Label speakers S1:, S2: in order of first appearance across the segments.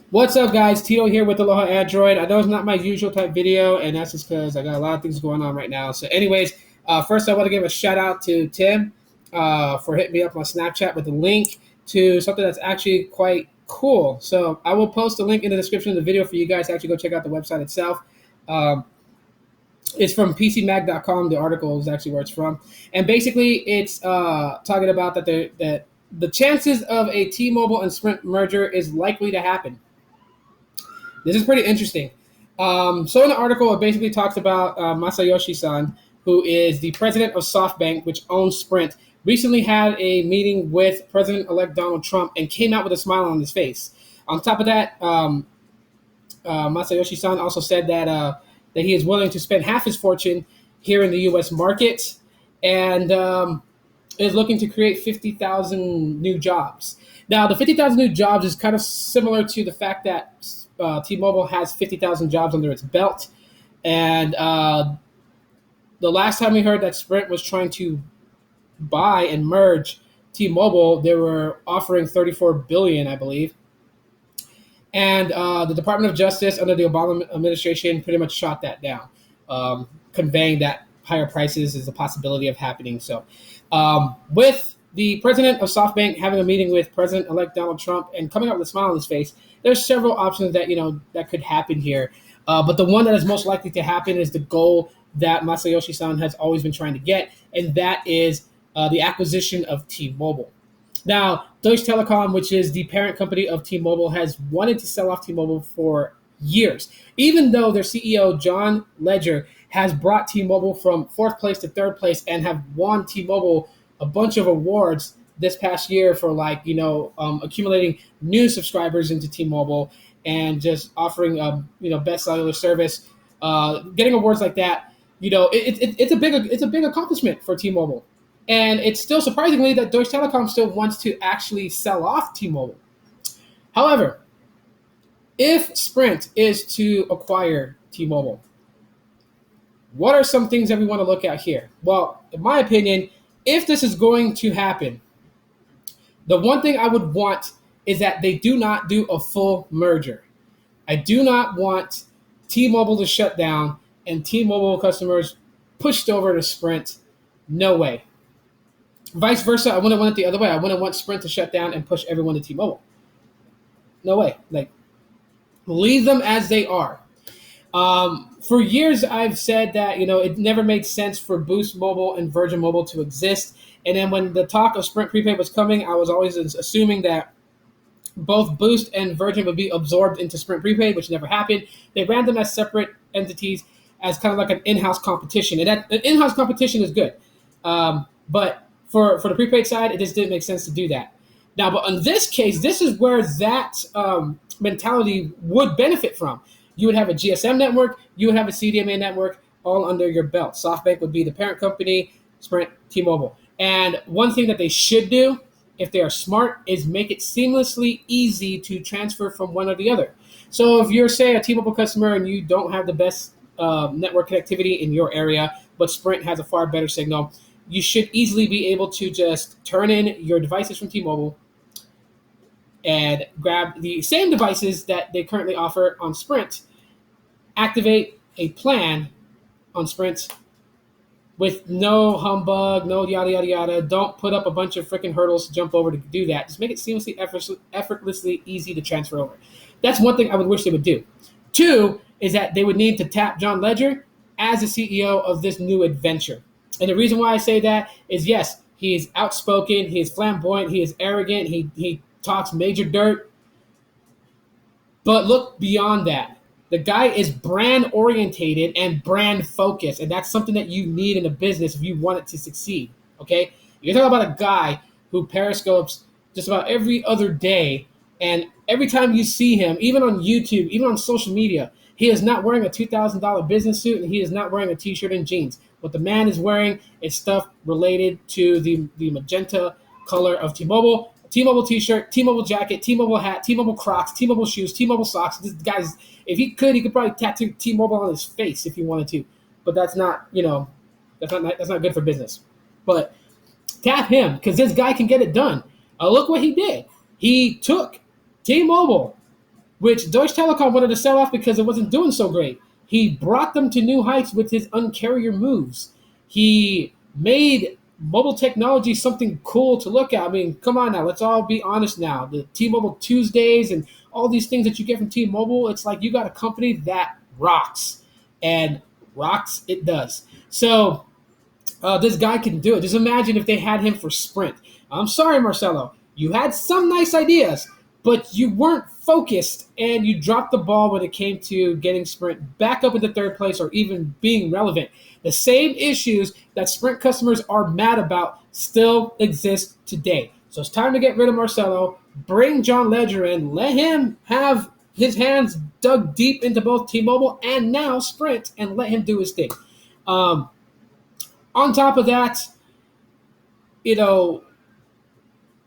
S1: What's up, guys? Tito here with Aloha Android. I know it's not my usual type video, and that's just because I got a lot of things going on right now. So, anyways, first I want to give a shout out to Tim for hitting me up on Snapchat with a link to something that's actually quite cool. So, I will post a link in the description of the video for you guys to actually go check out the website itself. Um, it's from PCMag.com. The article is actually where it's from, and basically, it's talking about that the chances of a T-Mobile and Sprint merger is likely to happen. This is pretty interesting. So in the article, it basically talks about Masayoshi-san, who is the president of SoftBank, which owns Sprint, recently had a meeting with President-elect Donald Trump and came out with a smile on his face. On top of that, Masayoshi-san also said that he is willing to spend half his fortune here in the U.S. market and is looking to create 50,000 new jobs. Now, the 50,000 new jobs is kind of similar to the fact that T-Mobile has 50,000 jobs under its belt. And the last time we heard that Sprint was trying to buy and merge T-Mobile, they were offering 34 billion, I believe. And the Department of Justice under the Obama administration pretty much shot that down, conveying that higher prices is a possibility of happening. So, with the president of SoftBank having a meeting with President-elect Donald Trump and coming up with a smile on his face, there's several options that that could happen here. But the one that is most likely to happen is the goal that Masayoshi-san has always been trying to get, and that is the acquisition of T-Mobile. Now, Deutsche Telekom, which is the parent company of T-Mobile, has wanted to sell off T-Mobile for years, even though their CEO, John Ledger, has brought T-Mobile from fourth place to third place and have won T-Mobile a bunch of awards this past year for accumulating new subscribers into T-Mobile and just offering best cellular service, getting awards like that. It's a big accomplishment for T-Mobile. And it's still surprisingly that Deutsche Telekom still wants to actually sell off T-Mobile. However, if Sprint is to acquire T-Mobile, what are some things that we want to look at here? Well, in my opinion, if this is going to happen, the one thing I would want is that they do not do a full merger. I do not want T-Mobile to shut down and T-Mobile customers pushed over to Sprint. No way. Vice versa, I wouldn't want it the other way. I wouldn't want Sprint to shut down and push everyone to T-Mobile. No way. Leave them as they are. For years, I've said that it never made sense for Boost Mobile and Virgin Mobile to exist. And then when the talk of Sprint prepaid was coming, I was always assuming that both Boost and Virgin would be absorbed into Sprint prepaid, which never happened. They ran them as separate entities, as kind of like an in-house competition, and that an in-house competition is good. But for the prepaid side, it just didn't make sense to do that. Now, but in this case, this is where that mentality would benefit from. You would have a GSM network, you would have a CDMA network, all under your belt. SoftBank would be the parent company, Sprint, T-Mobile. And one thing that they should do, if they are smart, is make it seamlessly easy to transfer from one or the other. So if you're, say, a T-Mobile customer and you don't have the best network connectivity in your area, but Sprint has a far better signal, you should easily be able to just turn in your devices from T-Mobile and grab the same devices that they currently offer on Sprint, activate a plan on Sprint with no humbug, no yada, yada, yada. Don't put up a bunch of freaking hurdles to jump over to do that. Just make it seamlessly, effortlessly easy to transfer over. That's one thing I would wish they would do. Two is that they would need to tap John Ledger as the CEO of this new adventure. And the reason why I say that is, yes, he is outspoken, he is flamboyant, he is arrogant, he talks major dirt. But look beyond that. The guy is brand orientated and brand focused, and that's something that you need in a business if you want it to succeed. Okay, you're talking about a guy who periscopes just about every other day, and every time you see him, even on YouTube, even on social media, he is not wearing a $2,000 business suit, and he is not wearing a t-shirt and jeans. What the man is wearing is stuff related to the magenta color of T-Mobile. T-Mobile t-shirt, T-Mobile jacket, T-Mobile hat, T-Mobile Crocs, T-Mobile shoes, T-Mobile socks. This guy's, if he could probably tattoo T-Mobile on his face if he wanted to. But that's not good for business. But tap him because this guy can get it done. Look what he did. He took T-Mobile which Deutsche Telekom wanted to sell off because it wasn't doing so great. He brought them to new heights with his uncarrier moves. He made mobile technology something cool to look at. I mean, come on now, let's all be honest now. The T-Mobile Tuesdays and all these things that you get from T-Mobile, it's like you got a company that rocks, and rocks it does. So this guy can do it. Just imagine if they had him for Sprint. I'm sorry, Marcelo. You had some nice ideas, but you weren't focused and you dropped the ball when it came to getting Sprint back up into third place or even being relevant. The same issues that Sprint customers are mad about still exist today. So it's time to get rid of Marcelo, bring John Ledger in, let him have his hands dug deep into both T-Mobile and now Sprint, and let him do his thing. Um, on top of that, you know,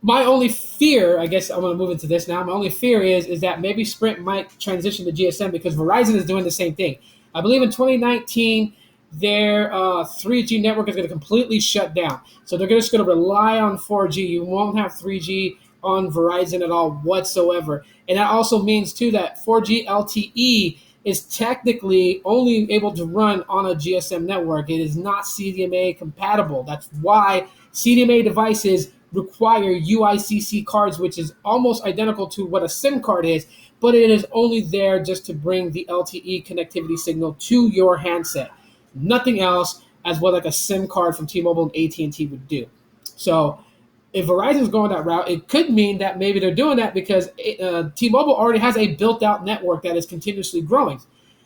S1: my only fear, I guess I'm going to move into this now. My only fear is that maybe Sprint might transition to GSM because Verizon is doing the same thing. I believe in 2019, their 3G network is going to completely shut down. So they're just going to rely on 4G. You won't have 3G on Verizon at all whatsoever. And that also means, too, that 4G LTE is technically only able to run on a GSM network. It is not CDMA compatible. That's why CDMA devices require UICC cards, which is almost identical to what a SIM card is, but it is only there just to bring the LTE connectivity signal to your handset. Nothing else, as well like a SIM card from T-Mobile and AT&T would do. So if Verizon's going that route, it could mean that maybe they're doing that because T-Mobile already has a built-out network that is continuously growing.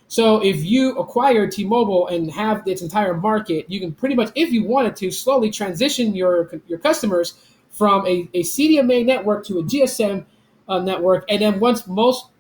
S1: So if you acquire T-Mobile and have its entire market, you can pretty much, if you wanted to, slowly transition your customers from a CDMA network to a GSM network, and then once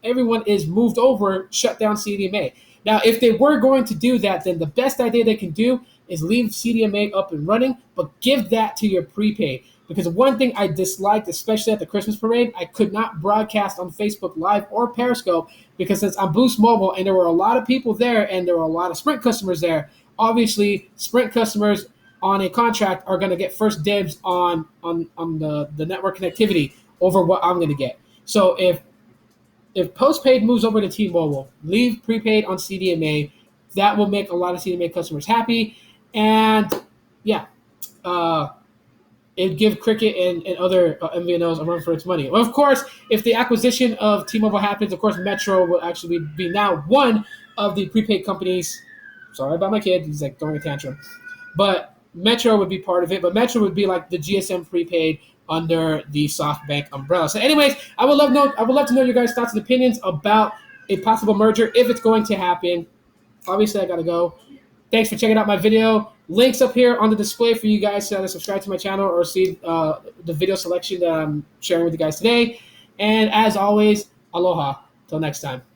S1: everyone is moved over, shut down CDMA. Now, if they were going to do that, then the best idea they can do is leave CDMA up and running, but give that to your prepaid. Because one thing I disliked, especially at the Christmas parade, I could not broadcast on Facebook Live or Periscope because since I'm Boost Mobile and there were a lot of people there and there were a lot of Sprint customers there, obviously Sprint customers on a contract are going to get first dibs on the network connectivity over what I'm going to get. So if postpaid moves over to T-Mobile, leave prepaid on CDMA, that will make a lot of CDMA customers happy. And yeah, it'd give Cricket and other MVNOs a run for its money. Well, of course, if the acquisition of T-Mobile happens, of course, Metro will actually be now one of the prepaid companies. Sorry about my kid. He's like throwing a tantrum. But Metro would be part of it, but Metro would be like the GSM prepaid under the SoftBank umbrella. So anyways, I would love to know your guys' thoughts and opinions about a possible merger if it's going to happen. Obviously, I got to go. Thanks for checking out my video. Links up here on the display for you guys to subscribe to my channel or see the video selection that I'm sharing with you guys today. And as always, aloha. Till next time.